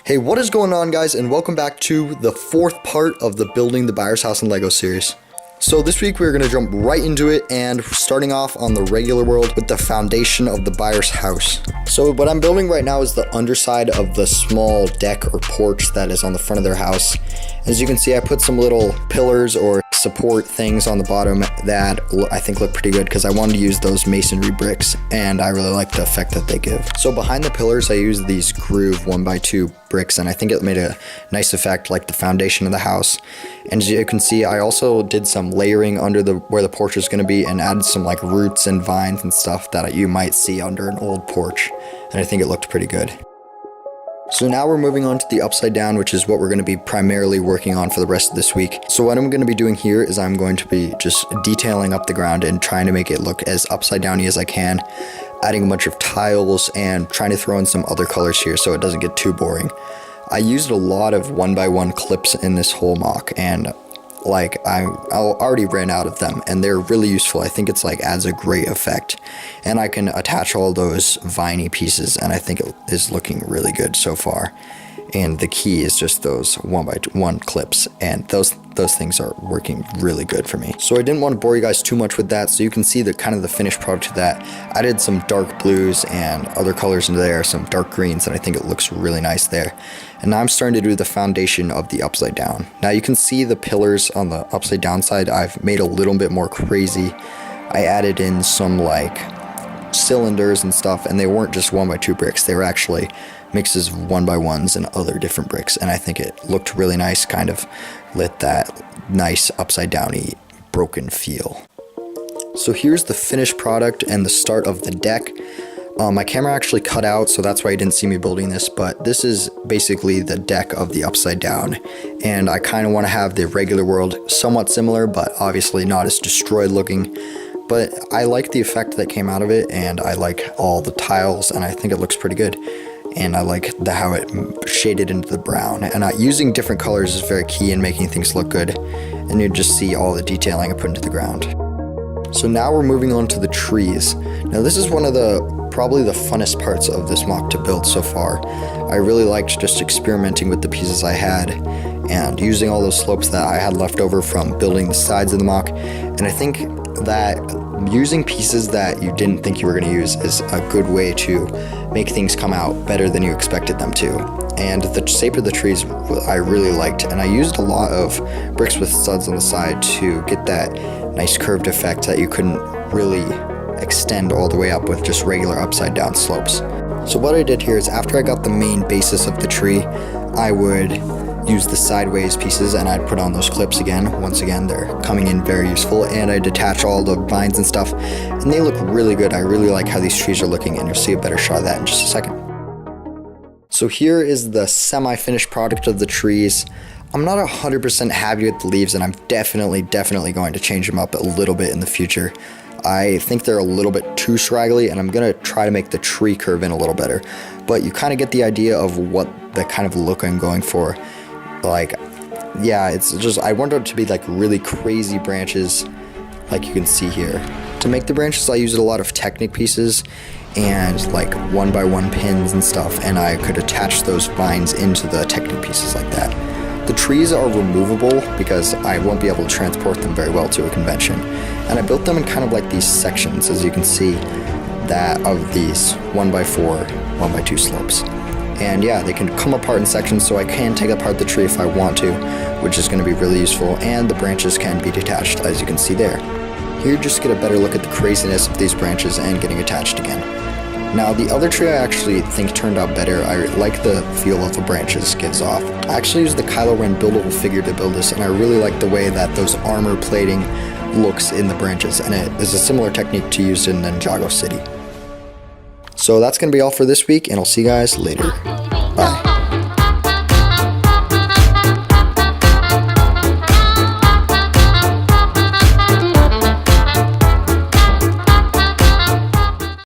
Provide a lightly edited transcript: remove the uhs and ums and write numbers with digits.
Hey, what is going on, guys, and welcome back to the fourth part of the Building the Byers House in Lego series. So this week we're going to jump right into it, and starting off on the regular world with the foundation of the Byers house. So what I'm building right now is the underside of the small deck or porch that is on the front of their house. As you can see, I put some little pillars or support things on the bottom that I think look pretty good because I wanted to use those masonry bricks and I really like the effect that they give. So behind the pillars I used these groove 1x2 bricks and I think it made a nice effect like the foundation of the house. And as you can see, I also did some layering under where the porch is going to be and added some like roots and vines and stuff that you might see under an old porch, and I think it looked pretty good. So now we're moving on to the upside down, which is what we're going to be primarily working on for the rest of this week. So what I'm going to be doing here is I'm going to be just detailing up the ground and trying to make it look as upside downy as I can, adding a bunch of tiles and trying to throw in some other colors here so it doesn't get too boring. I used a lot of 1x1 clips in this whole mock, and like I already ran out of them and they're really useful. I think it's like adds a great effect, and I can attach all those viney pieces and I think it is looking really good so far. And the key is just those 1x1 clips, and those things are working really good for me. So I didn't want to bore you guys too much with that, so you can see the kind of the finished product of that. I did some dark blues and other colors into there, some dark greens, and I think it looks really nice there. And now I'm starting to do the foundation of the upside down. Now you can see the pillars on the upside down side I've made a little bit more crazy. I added in some like cylinders and stuff, and they weren't just 1x2 bricks, they were actually mixes of 1x1s and other different bricks, and I think it looked really nice, kind of lit that nice upside downy broken feel. So here's the finished product and the start of the deck. My camera actually cut out, so that's why you didn't see me building this, but this is basically the deck of the upside down, and I kind of want to have the regular world somewhat similar, but obviously not as destroyed looking. But I like the effect that came out of it, and I like all the tiles, and I think it looks pretty good. And I like how it shaded into the brown. And using different colors is very key in making things look good. And you just see all the detailing I put into the ground. So now we're moving on to the trees. Now this is one of probably the funnest parts of this mock to build so far. I really liked just experimenting with the pieces I had and using all those slopes that I had left over from building the sides of the mock. And I think that using pieces that you didn't think you were going to use is a good way to make things come out better than you expected them to. And the shape of the trees I really liked, and I used a lot of bricks with studs on the side to get that nice curved effect that you couldn't really extend all the way up with just regular upside down slopes. So what I did here is after I got the main basis of the tree, I would use the sideways pieces and I'd put on those clips again. Once again, they're coming in very useful, and I detach all the vines and stuff, and they look really good. I really like how these trees are looking, and you'll see a better shot of that in just a second. So here is the semi-finished product of the trees. I'm not 100% happy with the leaves, and I'm definitely going to change them up a little bit in the future. I think they're a little bit too scraggly, and I'm going to try to make the tree curve in a little better. But you kind of get the idea of what the kind of look I'm going for. Like, yeah, it's just, I want it to be like really crazy branches like you can see here. To make the branches I used a lot of Technic pieces and like 1x1 pins and stuff, and I could attach those vines into the Technic pieces like that. The trees are removable because I won't be able to transport them very well to a convention, and I built them in kind of like these sections, as you can see, that of these 1x4, 1x2 slopes. And yeah, they can come apart in sections, so I can take apart the tree if I want to, which is going to be really useful, and the branches can be detached, as you can see there. Here, just get a better look at the craziness of these branches and getting attached again. Now, the other tree I actually think turned out better. I like the feel of the branches gives off. I actually used the Kylo Ren buildable figure to build this, and I really like the way that those armor plating looks in the branches, and it is a similar technique to use in Ninjago City. So that's going to be all for this week, and I'll see you guys later. Bye.